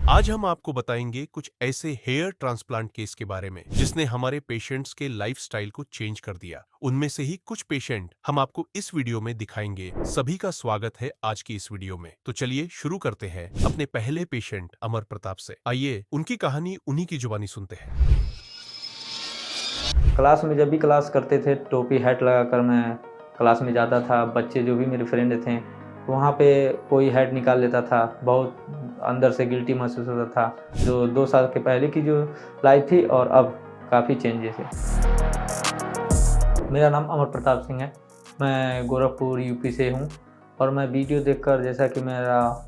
आज हम आपको बताएंगे कुछ ऐसे हेयर ट्रांसप्लांट केस के बारे में जिसने हमारे पेशेंट्स के लाइफस्टाइल को चेंज कर दिया। उनमें से ही कुछ पेशेंट हम आपको इस वीडियो में दिखाएंगे। सभी का स्वागत है आज की इस वीडियो में। तो चलिए शुरू करते हैं अपने पहले पेशेंट अमर प्रताप से। आइए उनकी कहानी उन्हीं की जुबानी सुनते हैं। क्लास में जब भी क्लास करते थे टोपी हैट लगाकर मैं क्लास में जाता था। बच्चे जो भी मेरे फ्रेंड थे वहाँ पे कोई हैट निकाल लेता था। बहुत अंदर से गिल्टी महसूस होता था। जो 2 साल के पहले की जो लाइफ थी और अब काफ़ी चेंजेस है। मेरा नाम अमर प्रताप सिंह है। मैं गोरखपुर यूपी से हूँ और मैं वीडियो देखकर, जैसा कि मेरा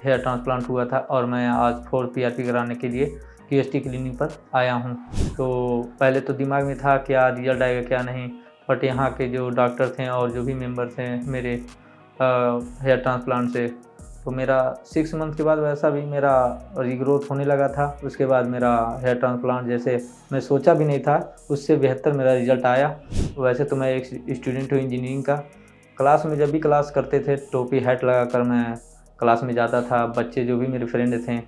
हेयर ट्रांसप्लांट हुआ था और मैं आज 4 पीआरपी कराने के लिए क्यूएसटी क्लिनिक पर आया हूँ। तो पहले तो दिमाग में था क्या रिजल्ट आएगा क्या नहीं, बट यहाँ के जो डॉक्टर थे और जो भी मेंबर थे मेरे हेयर ट्रांसप्लांट से, तो मेरा 6 मंथ के बाद वैसा भी मेरा रीग्रोथ होने लगा था। उसके बाद मेरा हेयर ट्रांसप्लांट जैसे मैं सोचा भी नहीं था उससे बेहतर मेरा रिजल्ट आया। वैसे तो मैं एक स्टूडेंट हूँ इंजीनियरिंग का। क्लास में जब भी क्लास करते थे टोपी हैट लगाकर मैं क्लास में जाता था। बच्चे जो भी मेरे फ्रेंड थे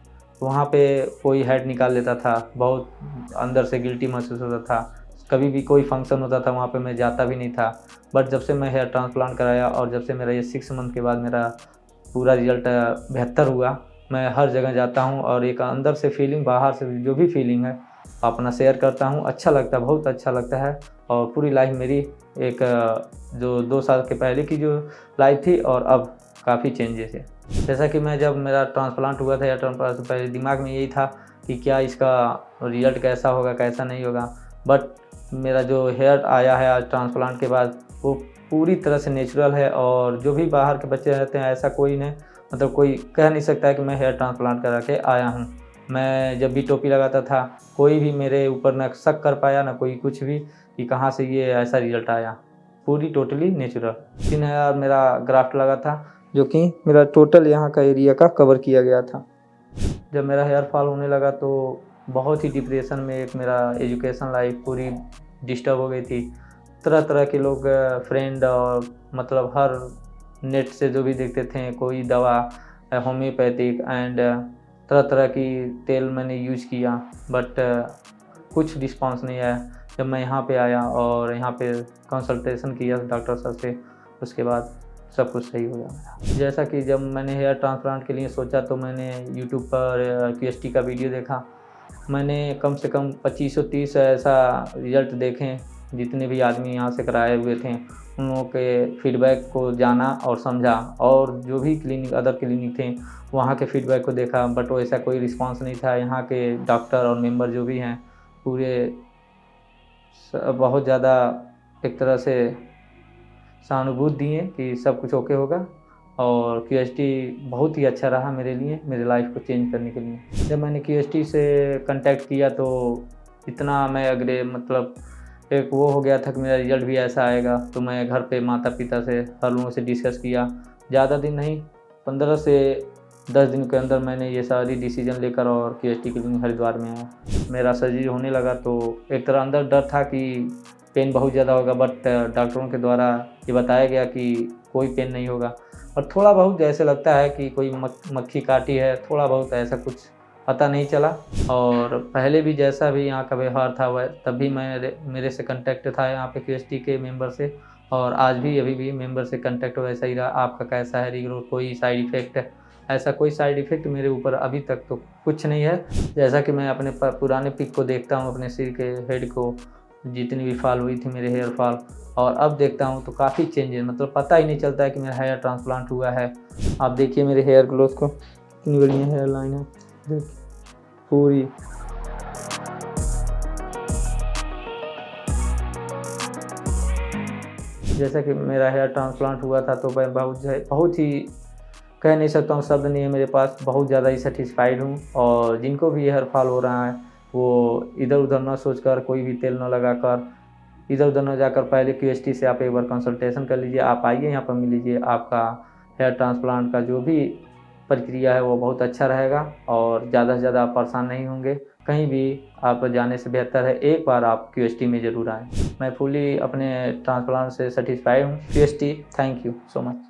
वहाँ पे कोई हैट निकाल लेता था। बहुत अंदर से गिल्टी महसूस होता था। कभी भी कोई फंक्शन होता था वहाँ पे मैं जाता भी नहीं था। बट जब से मैं हेयर ट्रांसप्लांट कराया और जब से मेरा ये 6 मंथ के बाद मेरा पूरा रिजल्ट बेहतर हुआ, मैं हर जगह जाता हूँ और एक अंदर से फीलिंग, बाहर से जो भी फीलिंग है अपना शेयर करता हूँ। अच्छा लगता है, बहुत अच्छा लगता है। और पूरी लाइफ मेरी एक जो 2 साल के पहले की जो लाइफ थी और अब काफ़ी चेंजेस है। जैसा कि मैं जब मेरा ट्रांसप्लांट हुआ था या ट्रांसप्लांट से पहले दिमाग में यही था कि क्या इसका रिजल्ट कैसा होगा कैसा नहीं होगा। बट मेरा जो हेयर आया है आज ट्रांसप्लांट के बाद वो पूरी तरह से नेचुरल है। और जो भी बाहर के बच्चे रहते हैं ऐसा कोई नहीं, मतलब कोई कह नहीं सकता है कि मैं हेयर ट्रांसप्लांट करा के आया हूँ। मैं जब भी टोपी लगाता था कोई भी मेरे ऊपर ना शक कर पाया ना कोई कुछ भी कि कहाँ से ये ऐसा रिजल्ट आया। पूरी टोटली नेचुरल। 3000 मेरा ग्राफ्ट लगा था जो कि मेरा टोटल यहाँ का एरिया का कवर किया गया था। जब मेरा हेयर फॉल होने लगा तो बहुत ही डिप्रेशन में एक मेरा एजुकेशन लाइफ पूरी डिस्टर्ब हो गई थी। तरह तरह के लोग फ्रेंड और मतलब हर नेट से जो भी देखते थे कोई दवा होम्योपैथिक एंड तरह तरह की तेल मैंने यूज किया, बट कुछ रिस्पांस नहीं आया। जब मैं यहाँ पे आया और यहाँ पे कंसल्टेशन किया डॉक्टर साहब से, उसके बाद सब कुछ सही हो गया मेरा। जैसा कि जब मैंने हेयर ट्रांसप्लांट के लिए सोचा तो मैंने यूट्यूब पर क्यूएसटी का वीडियो देखा। मैंने कम से कम 2530 ऐसा रिजल्ट देखे जितने भी आदमी यहाँ से कराए हुए थे। उन लोगों के फीडबैक को जाना और समझा और जो भी क्लिनिक अदर क्लिनिक थे वहाँ के फीडबैक को देखा, बट वैसा कोई रिस्पांस नहीं था। यहाँ के डॉक्टर और मेंबर जो भी हैं पूरे बहुत ज़्यादा एक तरह से सहानुभूति दिए कि सब कुछ ओके होगा। और क्यूएसटी बहुत ही अच्छा रहा मेरे लिए, मेरे लाइफ को चेंज करने के लिए। जब मैंने क्यूएसटी से कांटेक्ट किया तो इतना मैं अग्रे मतलब एक वो हो गया था कि मेरा रिजल्ट भी ऐसा आएगा। तो मैं घर पे माता पिता से हर लोगों से डिस्कस किया। ज़्यादा दिन नहीं, 15 से 10 दिन के अंदर मैंने ये सारी डिसीजन लेकर और क्यूएसटी क्लिनिक हरिद्वार में आया। मेरा सर्जरी होने लगा तो एक तरह अंदर डर था कि पेन बहुत ज़्यादा होगा, बट डॉक्टरों के द्वारा ये बताया गया कि कोई पेन नहीं होगा। और थोड़ा बहुत ऐसे लगता है कि कोई मक्खी काटी है, थोड़ा बहुत ऐसा कुछ पता नहीं चला। और पहले भी जैसा भी यहाँ का व्यवहार था वह तब भी मेरे से कांटेक्ट था यहाँ पे क्यूएसटी के मेंबर से, और आज भी अभी भी मेंबर से कांटेक्ट वैसा ही रहा। आपका कैसा है रीग्रोथ, कोई साइड इफ़ेक्ट है? ऐसा कोई साइड इफ़ेक्ट मेरे ऊपर अभी तक तो कुछ नहीं है। जैसा कि मैं अपने पुराने पिक को देखता हूँ, अपने सिर के हेड को जितनी भी फॉल हुई थी मेरे हेयर फॉल, और अब देखता हूँ तो काफ़ी चेंज है। मतलब पता ही नहीं चलता है कि मेरा हेयर ट्रांसप्लांट हुआ है। आप देखिए मेरे हेयर ग्रोथ को, कितनी बढ़िया हेयर लाइन है, देखिए पूरी। जैसा कि मेरा हेयर ट्रांसप्लांट हुआ था तो मैं बहुत ही कह नहीं सकता हूँ, शब्द नहीं है मेरे पास। बहुत ज़्यादा ही सेटिस्फाइड हूँ। और जिनको भी हेयर फॉल हो रहा है वो इधर उधर ना सोचकर, कोई भी तेल ना लगाकर, इधर उधर न जाकर पहले क्यूएसटी से आप एक बार कंसल्टेशन कर लीजिए। आप आइए यहाँ पर मिल लीजिए। आपका हेयर ट्रांसप्लांट का जो भी प्रक्रिया है वो बहुत अच्छा रहेगा और ज़्यादा से ज़्यादा आप परेशान नहीं होंगे। कहीं भी आप जाने से बेहतर है एक बार आप क्यूएसटी में ज़रूर आएँ। मैं फुली अपने ट्रांसप्लांट से सेटिस्फाई हूँ। क्यूएसटी, थैंक यू सो मच।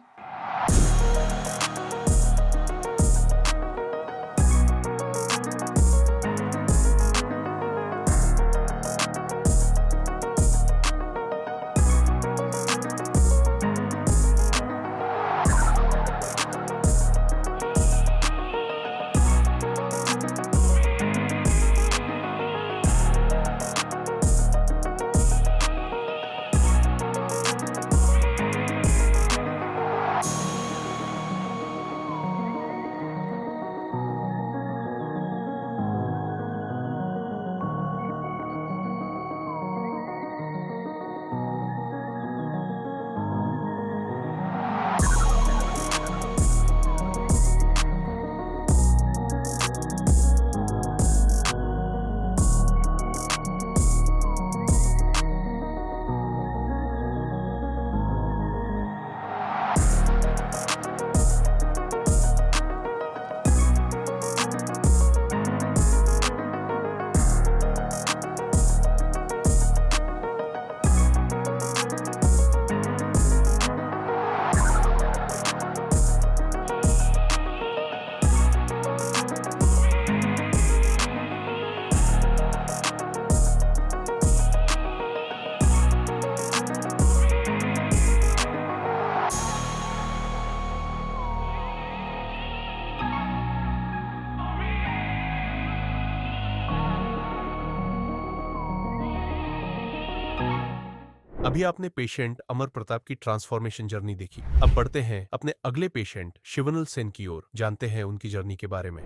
अभी आपने पेशेंट अमर प्रताप की ट्रांसफॉर्मेशन जर्नी देखी। अब बढ़ते हैं अपने अगले पेशेंट शिवनल सेन की ओर, जानते हैं उनकी जर्नी के बारे में।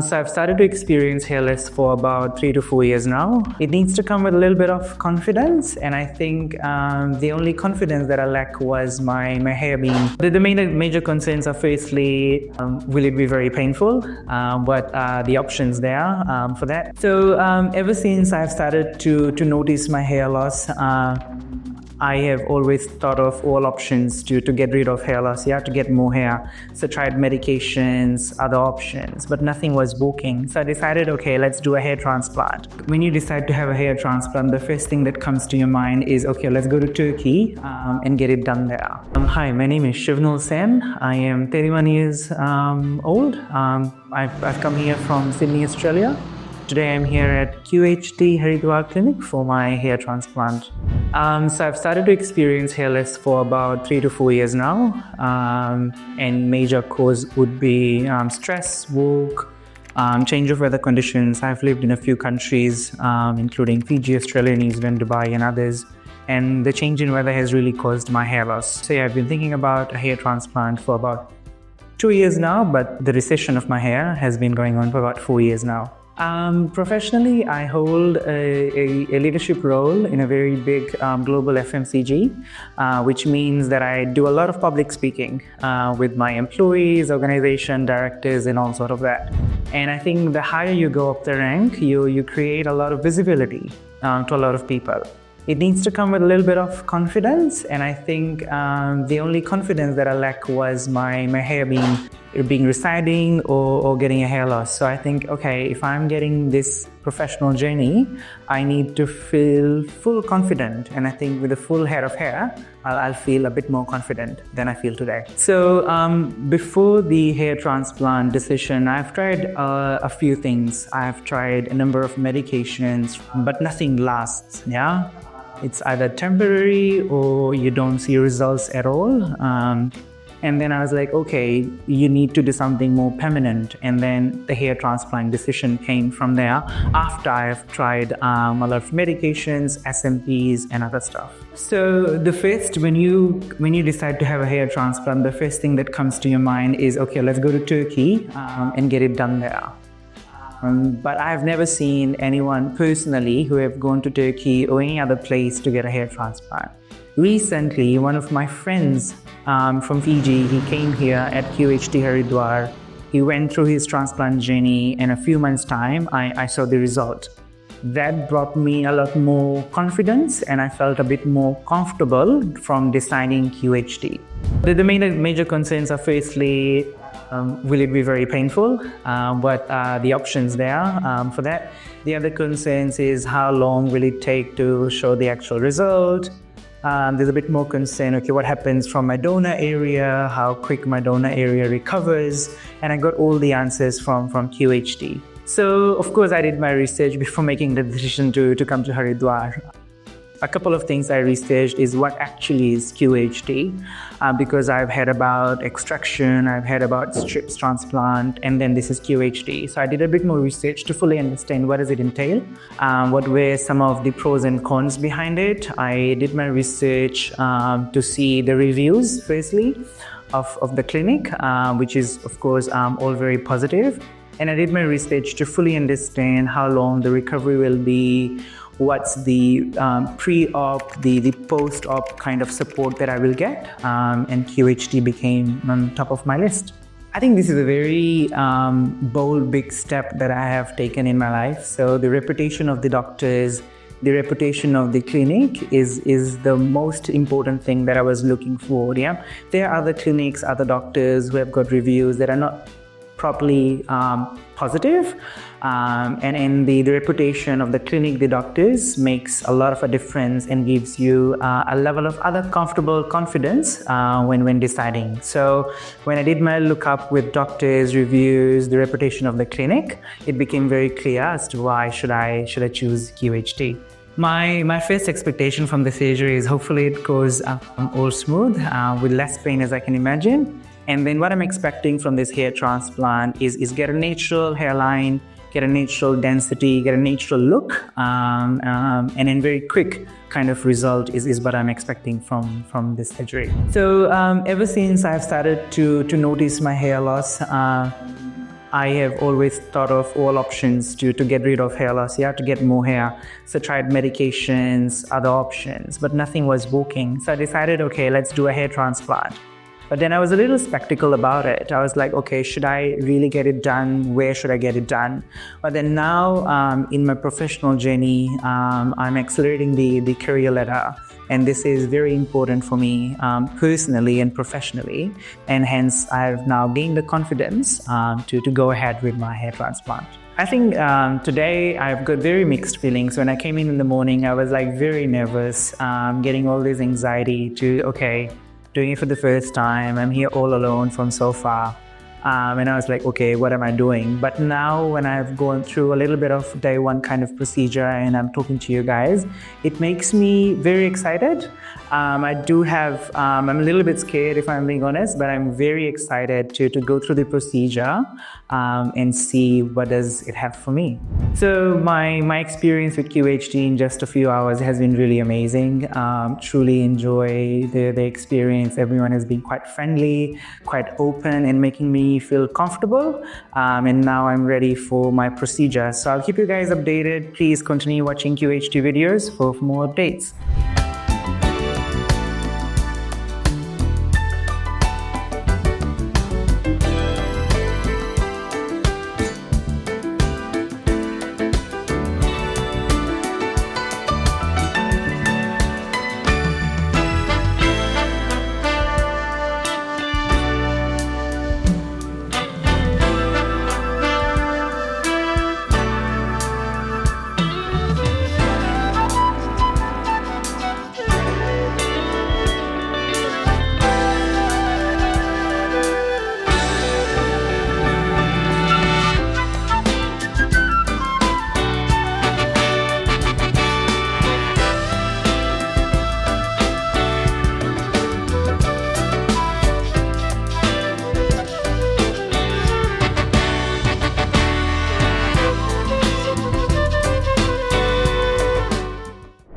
So I've started to experience hair loss for about 3 to 4 years now. It needs to come with a little bit of confidence, and I think the only confidence that I lack was my hair being. The major concerns are firstly, will it be very painful? What are the options there for that? So ever since I've started to notice my hair loss, I have always thought of all options to get rid of hair loss, to get more hair. So tried medications, other options, but nothing was working. So I decided, okay, let's do a hair transplant. When you decide to have a hair transplant, the first thing that comes to your mind is, okay, let's go to Turkey and get it done there. Hi, my name is Shivnal Sen. I am 31 years old. I've come here from Sydney, Australia. Today I'm here at QHT Haridwar Clinic for my hair transplant. So I've started to experience hair loss for about 3 to 4 years now, and major cause would be stress, work, change of weather conditions. I've lived in a few countries, including Fiji, Australia, New Zealand, Dubai, and others. And the change in weather has really caused my hair loss. So yeah, I've been thinking about a hair transplant for about 2 years now, but the recession of my hair has been going on for about 4 years now. Professionally, I hold a leadership role in a very big global FMCG, which means that I do a lot of public speaking with my employees, organization, directors, and all sort of that. And I think the higher you go up the rank, you create a lot of visibility to a lot of people. It needs to come with a little bit of confidence, and I think the only confidence that I lack was my hair being receding or getting a hair loss. So I think, okay, if I'm getting this professional journey, I need to feel full confident, and I think with a full head of hair, I'll feel a bit more confident than I feel today. So before the hair transplant decision, I've tried a few things. I've tried a number of medications, but nothing lasts, It's either temporary or you don't see results at all. And then I was like, okay, you need to do something more permanent. And then the hair transplant decision came from there after I've tried a lot of medications, SMPs, and other stuff. So the first, when you decide to have a hair transplant, the first thing that comes to your mind is, okay, let's go to Turkey and get it done there. But I've never seen anyone personally who have gone to Turkey or any other place to get a hair transplant. Recently, one of my friends from Fiji, he came here at QHT Haridwar. He went through his transplant journey, and a few months' time, I saw the result. That brought me a lot more confidence, and I felt a bit more comfortable from deciding QHT. The major concerns are firstly, will it be very painful? What are the options there for that? The other concerns is how long will it take to show the actual result? There's a bit more concern, okay, what happens from my donor area, how quick my donor area recovers, and I got all the answers from QHT. So, of course, I did my research before making the decision to come to Haridwar. A couple of things I researched is what actually is QHT, because I've heard about extraction, I've heard about strips transplant, and then this is QHT. So I did a bit more research to fully understand what does it entail, what were some of the pros and cons behind it. I did my research to see the reviews, firstly, of the clinic, which is, of course, all very positive. And I did my research to fully understand how long the recovery will be, what's the pre-op, the post-op kind of support that I will get, and QHT became on top of my list. I think this is a very bold, big step that I have taken in my life. So the reputation of the doctors, the reputation of the clinic is the most important thing that I was looking for. There are other clinics, other doctors who have got reviews that are not properly positive, and the reputation of the clinic, the doctors, makes a lot of a difference and gives you a level of other comfortable confidence when deciding. So when I did my lookup with doctors, reviews, the reputation of the clinic, it became very clear as to why should I choose QHT. My first expectation from the surgery is hopefully it goes all smooth with less pain as I can imagine. And then what I'm expecting from this hair transplant is get a natural hairline, get a natural density, get a natural look, and then very quick kind of result is what I'm expecting from this surgery. So ever since I've started to notice my hair loss, I have always thought of all options to get rid of hair loss, to get more hair. So tried medications, other options, but nothing was working. So I decided, okay, let's do a hair transplant. But then I was a little skeptical about it. I was like, okay, should I really get it done? Where should I get it done? But then now in my professional journey, I'm accelerating the career ladder. And this is very important for me personally and professionally. And hence, I've now gained the confidence to go ahead with my hair transplant. I think today I've got very mixed feelings. When I came in the morning, I was like very nervous, getting all this anxiety to, okay, doing it for the first time. I'm here all alone from so far. And I was like, okay, what am I doing? But now when I've gone through a little bit of day one kind of procedure and I'm talking to you guys, it makes me very excited. I'm a little bit scared if I'm being honest, but I'm very excited to go through the procedure and see what does it have for me. So my experience with QHD in just a few hours has been really amazing. Truly enjoy the experience. Everyone has been quite friendly, quite open and making me feel comfortable. And now I'm ready for my procedure. So I'll keep you guys updated. Please continue watching QHD videos for more updates.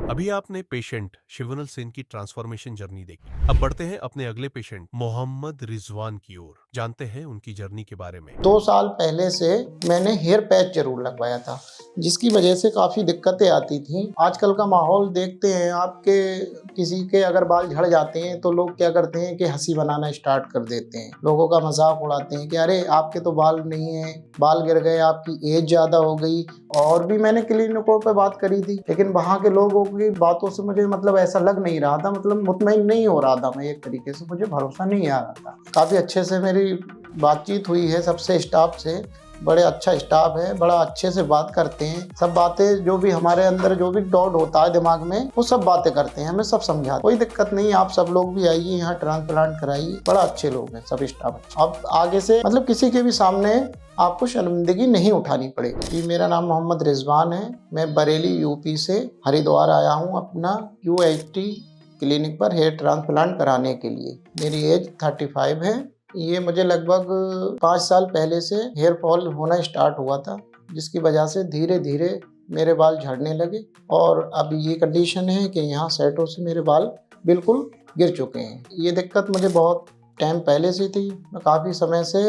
अभी आपने patient शिवनल Sen की transformation journey देखी। अब बढ़ते हैं अपने अगले patient Mohammad Rizwan की ओर, जानते हैं उनकी जर्नी के बारे में। 2 साल पहले से मैंने हेयर पैच जरूर लगवाया था, जिसकी वजह से काफ़ी दिक्कतें आती थी। आजकल का माहौल देखते हैं, आपके किसी के अगर बाल झड़ जाते हैं तो लोग क्या करते हैं कि हंसी बनाना स्टार्ट कर देते हैं, लोगों का मजाक उड़ाते हैं कि अरे आपके तो बाल नहीं हैं, बाल गिर गए, आपकी एज ज़्यादा हो गई। और भी मैंने क्लिनिकों पर बात करी थी, लेकिन वहाँ के लोगों की बातों से मुझे ऐसा लग नहीं रहा था, मुतमईन नहीं हो रहा था मैं, एक तरीके से मुझे भरोसा नहीं आ रहा था। काफ़ी अच्छे से मेरी बातचीत हुई है सबसे, स्टाफ से, बड़े अच्छा स्टाफ है, बड़ा अच्छे से बात करते हैं। सब बातें जो भी हमारे अंदर जो भी डाउट होता है दिमाग में, वो सब बातें करते हैं, हमें सब समझाते, कोई दिक्कत नहीं। आप सब लोग भी आइए यहाँ ट्रांसप्लांट कराइए, बड़ा अच्छे लोग हैं सब स्टाफ। अब आगे से किसी के भी सामने आपको शर्मिंदगी नहीं उठानी पड़ेगी। मेरा नाम मोहम्मद रिजवान है, मैं बरेली यूपी से हरिद्वार आया हूँ अपना QHD क्लिनिक पर हेयर ट्रांसप्लांट कराने के लिए। मेरी एज 35 है। ये मुझे लगभग 5 साल पहले से हेयर फॉल होना स्टार्ट हुआ था, जिसकी वजह से धीरे धीरे मेरे बाल झड़ने लगे और अब ये कंडीशन है कि यहाँ सेटों से मेरे बाल बिल्कुल गिर चुके हैं। ये दिक्कत मुझे बहुत टाइम पहले से थी, मैं काफ़ी समय से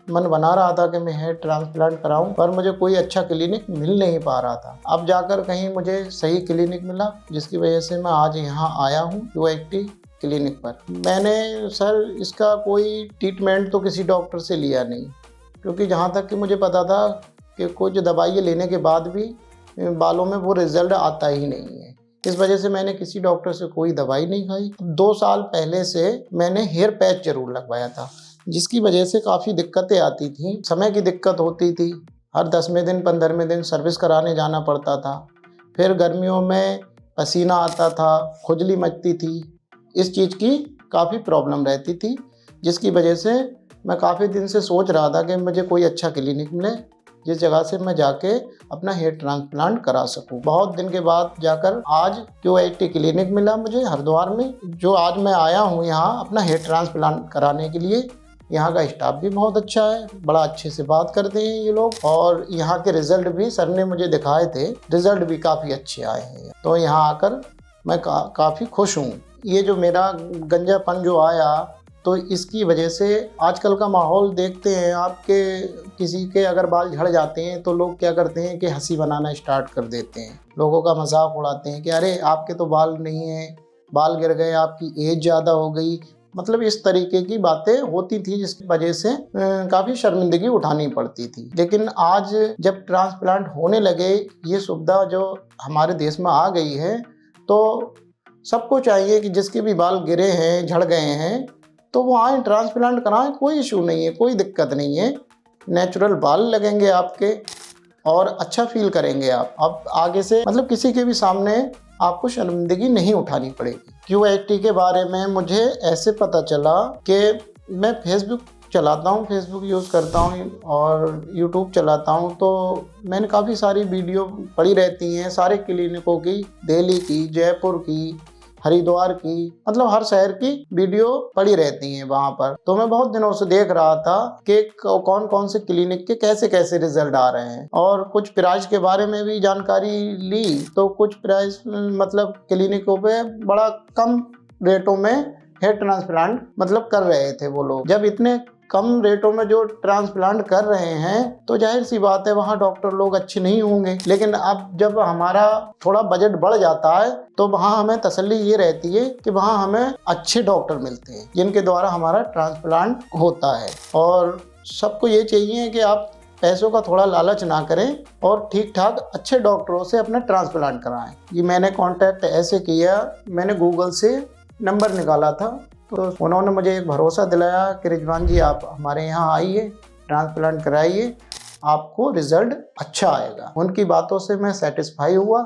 मन बना रहा था कि मैं हेयर ट्रांसप्लांट कराऊं, पर मुझे कोई अच्छा क्लिनिक मिल नहीं पा रहा था। अब जाकर कहीं मुझे सही क्लिनिक मिला, जिसकी वजह से मैं आज यहाँ आया हूँ QHD क्लिनिक पर। मैंने सर इसका कोई ट्रीटमेंट तो किसी डॉक्टर से लिया नहीं, क्योंकि जहाँ तक कि मुझे पता था कि कुछ दवाइयाँ लेने के बाद भी बालों में वो रिजल्ट आता ही नहीं है। इस वजह से मैंने किसी डॉक्टर से कोई दवाई नहीं खाई। 2 साल पहले से मैंने हेयर पैच जरूर लगवाया था, जिसकी वजह से काफ़ी दिक्कतें आती थी। समय की दिक्कत होती थी, हर 10वें दिन 15वें दिन सर्विस कराने जाना पड़ता था। फिर गर्मियों में पसीना आता था, खुजली मचती थी, इस चीज़ की काफ़ी प्रॉब्लम रहती थी, जिसकी वजह से मैं काफ़ी दिन से सोच रहा था कि मुझे कोई अच्छा क्लिनिक मिले, जिस जगह से मैं जाके अपना हेयर ट्रांसप्लांट करा सकूं। बहुत दिन के बाद जाकर आज QHD क्लिनिक मिला मुझे हरिद्वार में, जो आज मैं आया हूं यहाँ अपना हेयर ट्रांसप्लांट कराने के लिए। यहाँ का स्टाफ भी बहुत अच्छा है, बड़ा अच्छे से बात करते हैं ये लोग, और यहाँ के रिजल्ट भी सर ने मुझे दिखाए थे, रिजल्ट भी काफ़ी अच्छे आए हैं। तो यहाँ आकर मैं काफ़ी खुश हूँ। ये जो मेरा गंजापन जो आया, तो इसकी वजह से आजकल का माहौल देखते हैं, आपके किसी के अगर बाल झड़ जाते हैं तो लोग क्या करते हैं कि हंसी बनाना स्टार्ट कर देते हैं, लोगों का मजाक उड़ाते हैं कि अरे आपके तो बाल नहीं हैं, बाल गिर गए, आपकी एज ज़्यादा हो गई। मतलब इस तरीके की बातें होती थी, जिसकी वजह से काफ़ी शर्मिंदगी उठानी पड़ती थी। लेकिन आज जब ट्रांसप्लांट होने लगे, ये सुविधा जो हमारे देश में आ गई है, तो सबको चाहिए कि जिसके भी बाल गिरे हैं, झड़ गए हैं, तो वो आए ट्रांसप्लांट कराएं, कोई इशू नहीं है, कोई दिक्कत नहीं है। नेचुरल बाल लगेंगे आपके और अच्छा फील करेंगे आप। अब आगे से मतलब किसी के भी सामने आपको शर्मिंदगी नहीं उठानी पड़ेगी। QHT के बारे में मुझे ऐसे पता चला कि मैं फेसबुक चलाता हूँ, फेसबुक यूज़ करता हूँ और यूट्यूब चलाता हूँ, तो मैंने काफ़ी सारी वीडियो पड़ी रहती हैं सारे क्लिनिकों की, दिल्ली की, जयपुर की, हरिद्वार की, मतलब हर शहर की वीडियो पड़ी रहती हैं वहाँ पर। तो मैं बहुत दिनों से देख रहा था कि कौन कौन से क्लिनिक के कैसे कैसे रिजल्ट आ रहे हैं, और कुछ प्राइस के बारे में भी जानकारी ली। तो कुछ प्राइस मतलब क्लिनिकों पे बड़ा कम रेटों में हेयर ट्रांसप्लांट मतलब कर रहे थे वो लोग। जब इतने कम रेटों में जो ट्रांसप्लांट कर रहे हैं, तो जाहिर सी बात है वहाँ डॉक्टर लोग अच्छे नहीं होंगे। लेकिन अब जब हमारा थोड़ा बजट बढ़ जाता है, तो वहाँ हमें तसल्ली ये रहती है कि वहाँ हमें अच्छे डॉक्टर मिलते हैं जिनके द्वारा हमारा ट्रांसप्लांट होता है। और सबको ये चाहिए कि आप पैसों का थोड़ा लालच ना करें और ठीक ठाक अच्छे डॉक्टरों से अपना ट्रांसप्लांट कराएं। ये मैंने कॉन्टैक्ट ऐसे किया, मैंने गूगल से नंबर निकाला था, तो उन्होंने मुझे एक भरोसा दिलाया कि रिजवान जी आप हमारे यहाँ आइए, ट्रांसप्लांट कराइए, आपको रिज़ल्ट अच्छा आएगा। उनकी बातों से मैं सेटिस्फाई हुआ,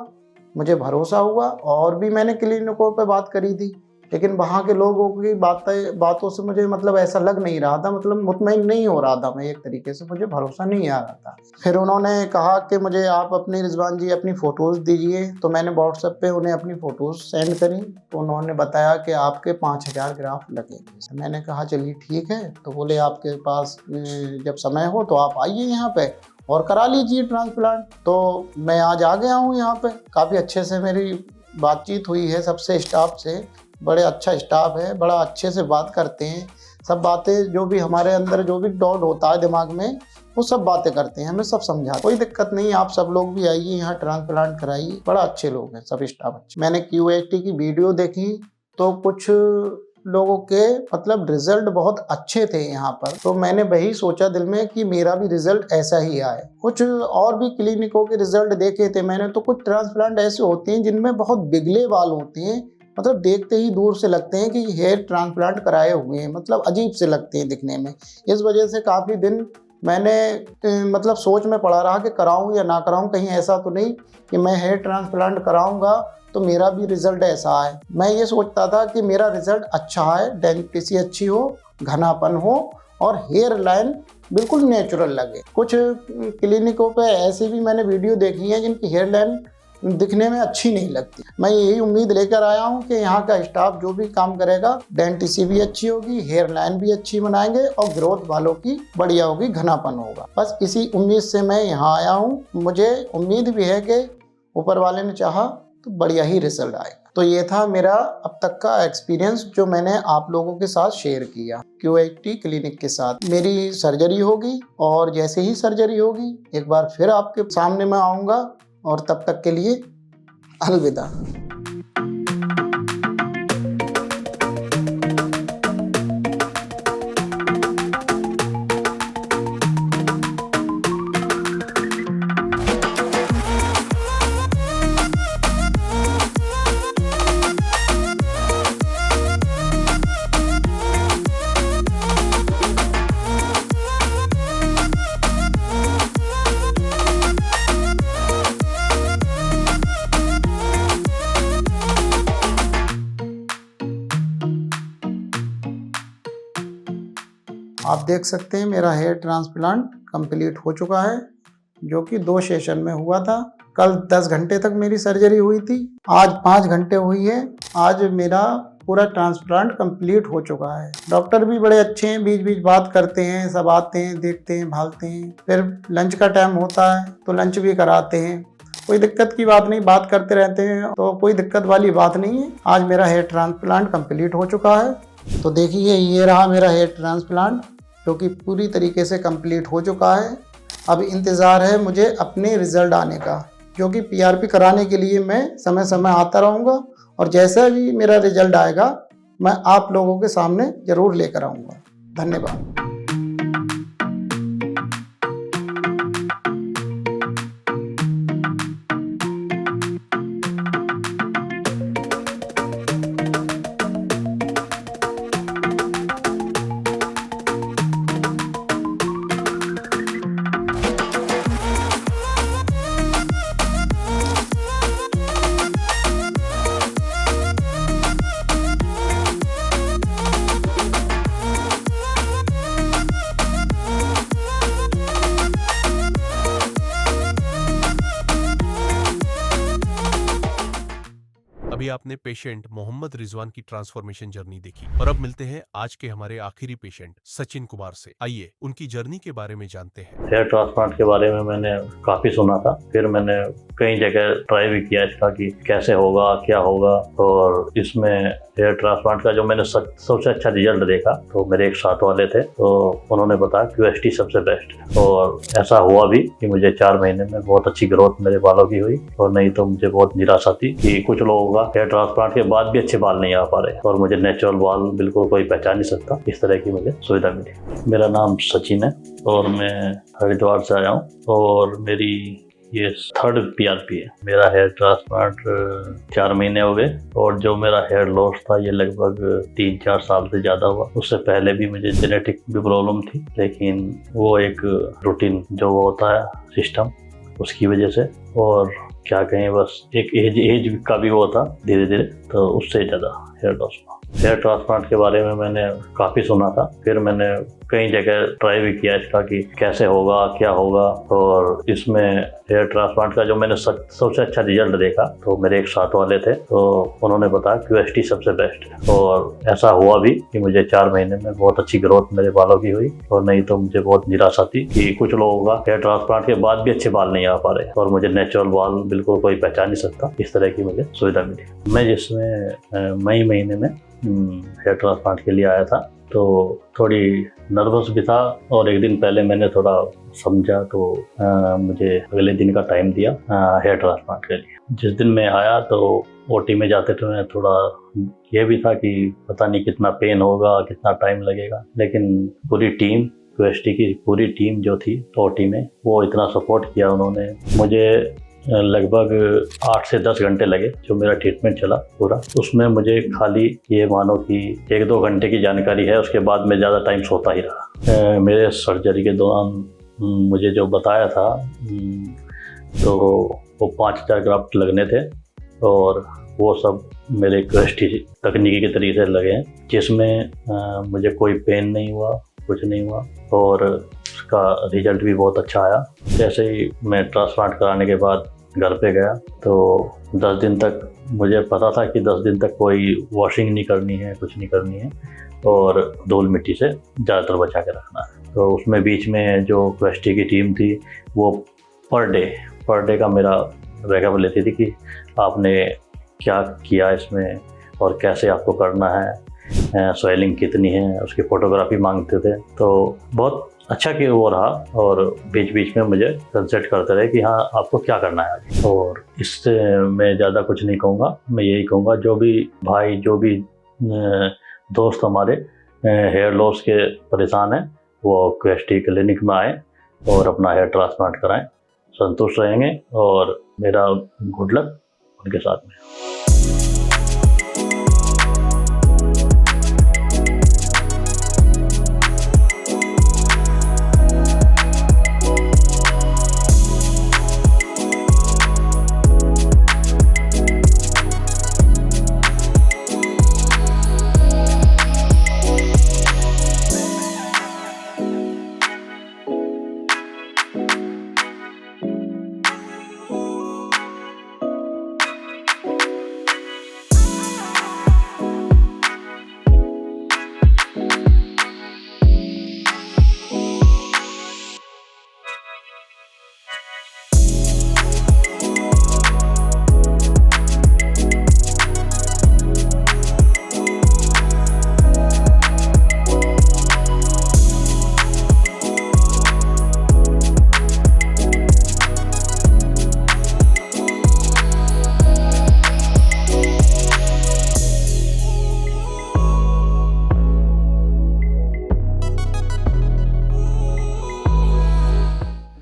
मुझे भरोसा हुआ, और भी मैंने क्लिनिकों पे बात करी थी, लेकिन वहाँ के लोगों की बातों से मुझे मतलब ऐसा लग नहीं रहा था, मतलब मुतमईन नहीं हो रहा था मैं, एक तरीके से मुझे भरोसा नहीं आ रहा था। फिर उन्होंने कहा कि मुझे आप अपनी रिजवान जी अपनी फ़ोटोज़ दीजिए, तो मैंने व्हाट्सएप पे उन्हें अपनी फ़ोटोज़ सेंड करी, तो उन्होंने बताया कि आपके 5000 ग्राफ्ट लगेंगे। मैंने कहा चलिए ठीक है। तो बोले आपके पास जब समय हो तो आप आइए यहाँ पे और करा लीजिए ट्रांसप्लांट। तो मैं आज आ गया हूँ यहाँ पे। काफ़ी अच्छे से मेरी बातचीत हुई है सबसे, स्टाफ से, बड़े अच्छा स्टाफ है, बड़ा अच्छे से बात करते हैं। सब बातें जो भी हमारे अंदर जो भी डाउट होता है दिमाग में, वो सब बातें करते हैं, हमें सब समझा। कोई दिक्कत नहीं, आप सब लोग भी आइए यहाँ ट्रांसप्लांट कराइए, बड़ा अच्छे लोग हैं, सब स्टाफ अच्छे। मैंने QHT की वीडियो देखी तो कुछ लोगों के मतलब रिजल्ट बहुत अच्छे थे यहाँ पर, तो मैंने वही सोचा दिल में कि मेरा भी रिजल्ट ऐसा ही आए। कुछ और भी क्लिनिकों के रिजल्ट देखे थे मैंने, तो कुछ ट्रांसप्लांट ऐसे होते हैं जिनमें बहुत बिगले बाल होते हैं, मतलब देखते ही दूर से लगते हैं कि हेयर ट्रांसप्लांट कराए हुए हैं, मतलब अजीब से लगते हैं दिखने में। इस वजह से काफ़ी दिन मैंने मतलब सोच में पड़ा रहा कि कराऊं या ना कराऊं, कहीं ऐसा तो नहीं कि मैं हेयर ट्रांसप्लांट कराऊंगा तो मेरा भी रिजल्ट ऐसा आए। मैं ये सोचता था कि मेरा रिजल्ट अच्छा है, डेंटिसी अच्छी हो, घनापन हो और हेयर लाइन बिल्कुल नेचुरल लगे। कुछ क्लिनिकों पे ऐसी भी मैंने वीडियो देखी है जिनकी हेयर लाइन दिखने में अच्छी नहीं लगती। मैं यही उम्मीद लेकर आया हूँ कि यहाँ का स्टाफ जो भी काम करेगा, डेंटिसी भी अच्छी होगी, हेयर लाइन भी अच्छी बनाएंगे और ग्रोथ वालों की बढ़िया होगी, घनापन होगा। बस इसी उम्मीद से मैं यहाँ आया हूँ। मुझे उम्मीद भी है कि ऊपर वाले ने चाहा तो बढ़िया ही रिजल्ट आएगा। तो ये था मेरा अब तक का एक्सपीरियंस जो मैंने आप लोगों के साथ शेयर किया। QHT क्लिनिक के साथ मेरी सर्जरी होगी, और जैसे ही सर्जरी होगी एक बार फिर आपके सामने मैं आऊँगा, और तब तक के लिए अलविदा। आप देख सकते हैं मेरा हेयर ट्रांसप्लांट कंप्लीट हो चुका है, जो कि 2 सेशन में हुआ था। कल 10 घंटे तक मेरी सर्जरी हुई थी, आज 5 घंटे हुई है। आज मेरा पूरा ट्रांसप्लांट कंप्लीट हो चुका है। डॉक्टर भी बड़े अच्छे हैं, बीच बीच बात करते हैं, सब आते हैं, देखते हैं, भालते हैं। फिर लंच का टाइम होता है तो लंच भी कराते हैं। कोई दिक्कत की बात नहीं, बात करते रहते हैं, तो कोई दिक्कत वाली बात नहीं है। आज मेरा हेयर ट्रांसप्लांट कंप्लीट हो चुका है। तो देखिए, ये रहा मेरा हेयर ट्रांसप्लांट, जो कि पूरी तरीके से कंप्लीट हो चुका है। अब इंतज़ार है मुझे अपने रिज़ल्ट आने का, जो कि पीआरपी कराने के लिए मैं समय समय आता रहूँगा, और जैसा भी मेरा रिज़ल्ट आएगा मैं आप लोगों के सामने ज़रूर लेकर आऊँगा। धन्यवाद। अभी आपने पेशेंट मोहम्मद रिजवान की ट्रांसफॉर्मेशन जर्नी देखी और अब मिलते हैं आज के हमारे आखिरी पेशेंट सचिन कुमार से। आइए उनकी जर्नी के बारे में जानते हैं। हेयर ट्रांसप्लांट के बारे में मैंने काफ़ी सुना था, फिर मैंने कई जगह ट्राई भी किया इसका कि कैसे होगा, क्या होगा। और इसमें हेयर ट्रांसप्लांट का जो मैंने सबसे अच्छा रिजल्ट देखा, तो मेरे एक साथ वाले थे, तो उन्होंने बताया QST सबसे बेस्ट है। और ऐसा हुआ भी कि मुझे 4 महीने में बहुत अच्छी ग्रोथ मेरे बालों की हुई। और नहीं तो मुझे बहुत निराशा थी कि कुछ लोगों का हेयर ट्रांसप्लांट के बाद भी अच्छे बाल नहीं आ पा रहे, और मुझे नेचुरल बाल बिल्कुल कोई पहचान नहीं सकता। इस तरह की मुझे सुविधा मिली। मेरा नाम सचिन है और मैं हरिद्वार से आया हूँ, और मेरी ये 3rd PRP है। मेरा हेयर ट्रांसप्लांट 4 महीने हो गए, और जो मेरा हेयर लॉस था ये लगभग 3-4 साल से ज़्यादा हुआ। उससे पहले भी मुझे जेनेटिक भी प्रॉब्लम थी, लेकिन वो एक रूटीन जो होता है सिस्टम, उसकी वजह से, और क्या कहें, बस एक एज का भी वो था धीरे धीरे, तो उससे ज़्यादा हेयर लॉस हुआ। हेयर ट्रांसप्लांट के बारे में मैंने काफ़ी सुना था, फिर मैंने कई जगह ट्राई भी किया इसका कि कैसे होगा, क्या होगा। और इसमें हेयर ट्रांसप्लांट का जो मैंने सबसे अच्छा रिजल्ट देखा, तो मेरे एक साथ वाले थे, तो उन्होंने बताया QST सबसे बेस्ट है। और ऐसा हुआ भी कि मुझे 4 महीने में बहुत अच्छी ग्रोथ मेरे बालों की हुई। और नहीं तो मुझे बहुत निराशा थी कि कुछ लोगों का हेयर ट्रांसप्लांट के बाद भी अच्छे बाल नहीं आ पा रहे, और मुझे नेचुरल बाल बिल्कुल कोई पहचान नहीं सकता। इस तरह की मुझे सुविधा मिली। मैं जिसमें मई महीने में हेयर ट्रांसप्लांट के लिए आया था, तो थोड़ी नर्वस भी था, और एक दिन पहले मैंने थोड़ा समझा, तो मुझे अगले दिन का टाइम दिया हेयर ट्रांसप्लांट के लिए। जिस दिन मैं आया तो OT में जाते थे, मैं थोड़ा ये भी था कि पता नहीं कितना पेन होगा, कितना टाइम लगेगा। लेकिन पूरी टीम, QST की पूरी टीम जो थी OT में, वो इतना सपोर्ट किया उन्होंने मुझे। लगभग 8 से 10 घंटे लगे जो मेरा ट्रीटमेंट चला पूरा। उसमें मुझे खाली ये मानो कि 1-2 घंटे की जानकारी है, उसके बाद मैं ज़्यादा टाइम सोता ही रहा। मेरे सर्जरी के दौरान मुझे जो बताया था, तो वो 5000 ग्राफ्ट लगने थे, और वो सब मेरे QST तकनीकी के तरीके से लगे हैं, जिसमें मुझे कोई पेन नहीं हुआ, कुछ नहीं हुआ, और उसका रिजल्ट भी बहुत अच्छा आया। जैसे ही मैं ट्रांसप्लांट कराने के बाद घर पे गया, तो 10 दिन तक मुझे पता था कि 10 दिन तक कोई वॉशिंग नहीं करनी है, कुछ नहीं करनी है, और धूल मिट्टी से ज़्यादातर बचा के रखना है। तो उसमें बीच में जो QST की टीम थी, वो पर डे का मेरा बैकअप लेती थी कि आपने क्या किया इसमें और कैसे आपको करना है, स्वेलिंग कितनी है, उसकी फ़ोटोग्राफी मांगते थे। तो बहुत अच्छा कि वो रहा, और बीच बीच में मुझे कंसल्ट करते रहे कि हाँ आपको क्या करना है आगे। और इससे मैं ज़्यादा कुछ नहीं कहूँगा, मैं यही कहूँगा जो भी भाई, जो भी दोस्त हमारे हेयर लॉस के परेशान हैं, वो QST क्लिनिक में आए और अपना हेयर ट्रांसप्लांट कराएं, संतुष्ट रहेंगे। और मेरा गुड लक उनके साथ में।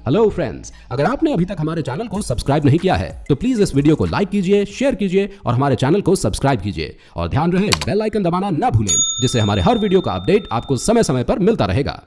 हेलो फ्रेंड्स, अगर आपने अभी तक हमारे चैनल को सब्सक्राइब नहीं किया है तो प्लीज इस वीडियो को लाइक कीजिए, शेयर कीजिए और हमारे चैनल को सब्सक्राइब कीजिए और ध्यान रहे बेल आइकन दबाना ना भूलें, जिससे हमारे हर वीडियो का अपडेट आपको समय समय पर मिलता रहेगा।